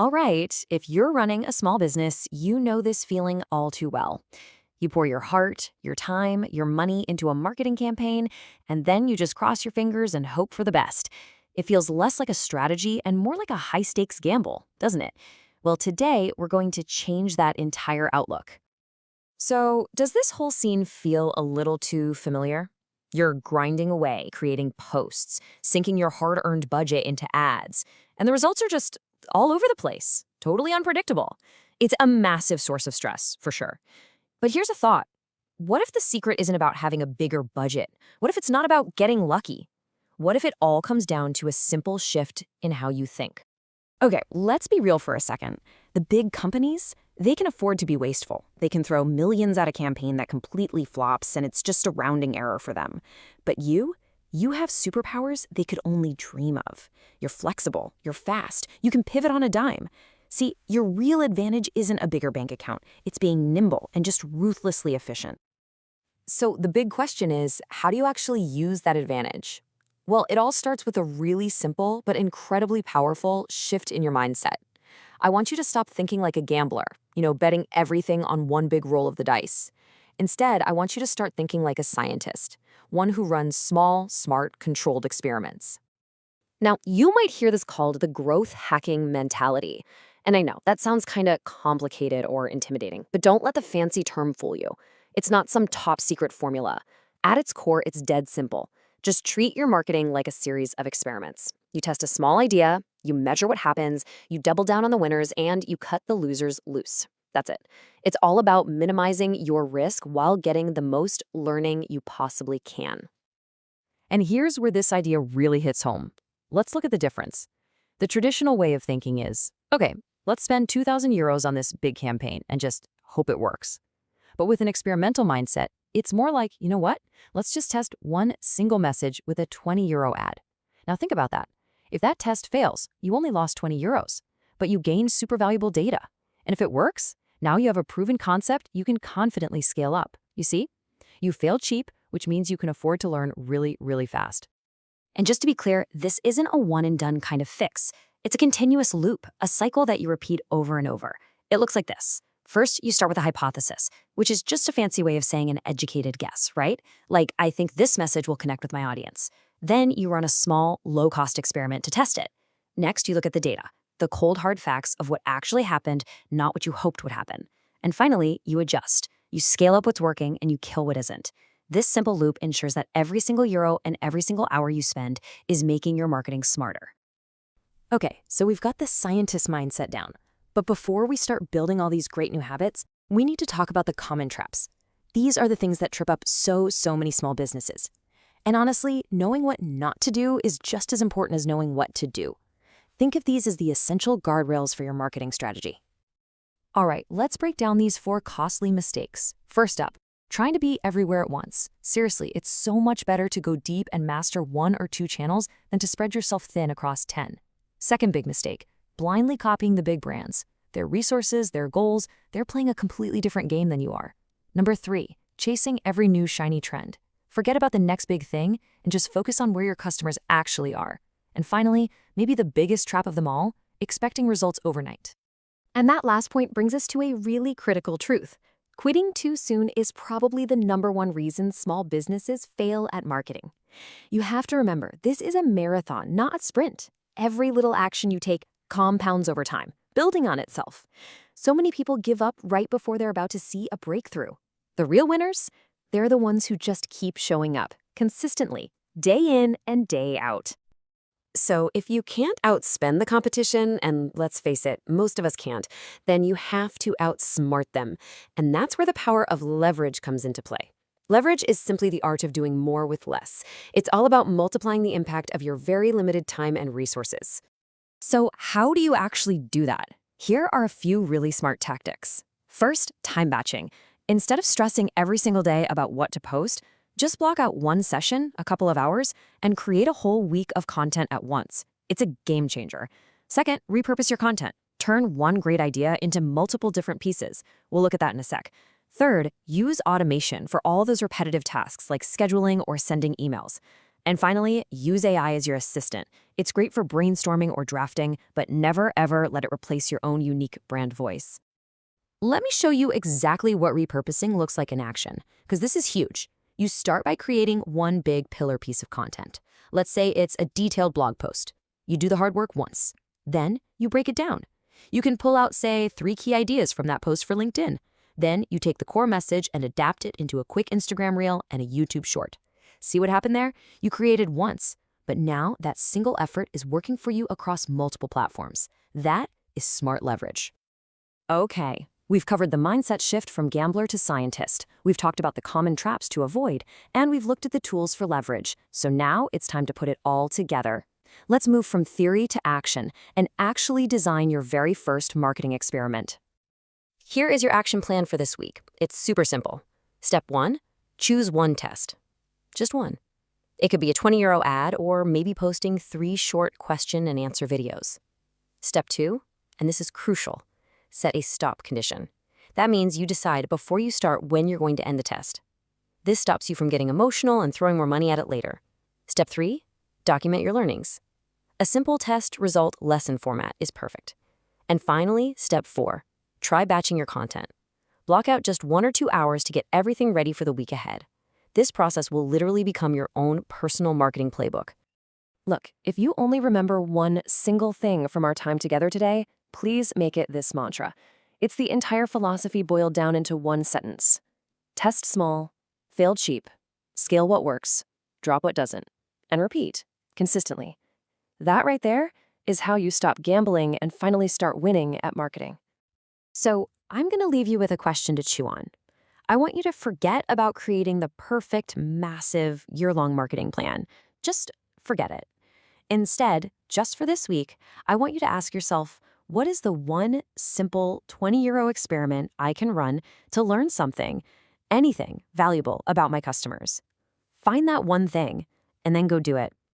All right, if you're running a small business, you know this feeling all too well. You pour your heart, your time, your money into a marketing campaign, and then you just cross your fingers and hope for the best. It feels less like a strategy and more like a high stakes gamble, doesn't it? Well, today we're going to change that entire outlook. So, does this whole scene feel a little too familiar? You're grinding away, creating posts, sinking your hard earned budget into ads, and the results are just all over the place, totally unpredictable. It's a massive source of stress, for sure. But here's a thought. What if the secret isn't about having a bigger budget? What if it's not about getting lucky? What if it all comes down to a simple shift in how you think? Okay, let's be real for a second. The big companies, they can afford to be wasteful. They can throw millions at a campaign that completely flops and it's just a rounding error for them. But you have superpowers they could only dream of. You're flexible, you're fast, you can pivot on a dime. See, your real advantage isn't a bigger bank account. It's being nimble and just ruthlessly efficient. So the big question is, how do you actually use that advantage? Well, it all starts with a really simple but incredibly powerful shift in your mindset. I want you to stop thinking like a gambler, betting everything on one big roll of the dice. Instead, I want you to start thinking like a scientist, one who runs small, smart, controlled experiments. Now, you might hear this called the growth hacking mentality. And I know that sounds kind of complicated or intimidating, but don't let the fancy term fool you. It's not some top secret formula. At its core, it's dead simple. Just treat your marketing like a series of experiments. You test a small idea, you measure what happens, you double down on the winners, and you cut the losers loose. That's it. It's all about minimizing your risk while getting the most learning you possibly can. And here's where this idea really hits home. Let's look at the difference. The traditional way of thinking is, okay, let's spend 2,000 euros on this big campaign and just hope it works. But with an experimental mindset, it's more like, you know what? Let's just test one single message with a 20 euro ad. Now think about that. If that test fails, you only lost 20 euros, but you gained super valuable data. And if it works, now you have a proven concept you can confidently scale up. You see? You failed cheap, which means you can afford to learn really, really fast. And just to be clear, this isn't a one-and-done kind of fix. It's a continuous loop, a cycle that you repeat over and over. It looks like this. First, you start with a hypothesis, which is just a fancy way of saying an educated guess, right? Like, I think this message will connect with my audience. Then you run a small, low-cost experiment to test it. Next, you look at the data, the cold, hard facts of what actually happened, not what you hoped would happen. And finally, you adjust. You scale up what's working and you kill what isn't. This simple loop ensures that every single euro and every single hour you spend is making your marketing smarter. Okay, so we've got the scientist mindset down. But before we start building all these great new habits, we need to talk about the common traps. These are the things that trip up so many small businesses. And honestly, knowing what not to do is just as important as knowing what to do. Think of these as the essential guardrails for your marketing strategy. All right, let's break down these 4 costly mistakes. First up, trying to be everywhere at once. Seriously, it's so much better to go deep and master 1 or 2 channels than to spread yourself thin across 10. Second big mistake, blindly copying the big brands. Their resources, their goals, they're playing a completely different game than you are. Number 3, chasing every new shiny trend. Forget about the next big thing and just focus on where your customers actually are. And finally, maybe the biggest trap of them all, expecting results overnight. And that last point brings us to a really critical truth. Quitting too soon is probably the #1 reason small businesses fail at marketing. You have to remember, this is a marathon, not a sprint. Every little action you take compounds over time, building on itself. So many people give up right before they're about to see a breakthrough. The real winners? They're the ones who just keep showing up, consistently, day in and day out. So if you can't outspend the competition, and let's face it, most of us can't, then you have to outsmart them. And that's where the power of leverage comes into play. Leverage is simply the art of doing more with less. It's all about multiplying the impact of your very limited time and resources. So how do you actually do that? Here are a few really smart tactics. First, time batching. Instead of stressing every single day about what to post, just block out one session, a couple of hours, and create a whole week of content at once. It's a game changer. Second, repurpose your content. Turn one great idea into multiple different pieces. We'll look at that in a sec. Third, use automation for all those repetitive tasks like scheduling or sending emails. And finally, use AI as your assistant. It's great for brainstorming or drafting, but never ever let it replace your own unique brand voice. Let me show you exactly what repurposing looks like in action, because this is huge. You start by creating one big pillar piece of content. Let's say it's a detailed blog post. You do the hard work once. Then you break it down. You can pull out, say, 3 key ideas from that post for LinkedIn. Then you take the core message and adapt it into a quick Instagram reel and a YouTube short. See what happened there? You created once, but now that single effort is working for you across multiple platforms. That is smart leverage. Okay, we've covered the mindset shift from gambler to scientist. We've talked about the common traps to avoid, and we've looked at the tools for leverage. So now it's time to put it all together. Let's move from theory to action and actually design your very first marketing experiment. Here is your action plan for this week. It's super simple. Step 1, choose one test. Just one. It could be a €20 ad or maybe posting 3 short question and answer videos. Step 2, and this is crucial, set a stop condition. That means you decide before you start when you're going to end the test. This stops you from getting emotional and throwing more money at it later. Step 3, document your learnings. A simple test result lesson format is perfect. And finally, step 4, try batching your content. Block out just 1 or 2 hours to get everything ready for the week ahead. This process will literally become your own personal marketing playbook. Look, if you only remember one single thing from our time together today, please make it this mantra. It's the entire philosophy boiled down into one sentence. Test small, fail cheap, scale what works, drop what doesn't, and repeat consistently. That right there is how you stop gambling and finally start winning at marketing. So I'm going to leave you with a question to chew on. I want you to forget about creating the perfect, massive, year-long marketing plan. Just forget it. Instead, just for this week, I want you to ask yourself, what is the one simple €20 experiment I can run to learn something, anything valuable about my customers? Find that one thing, and then go do it.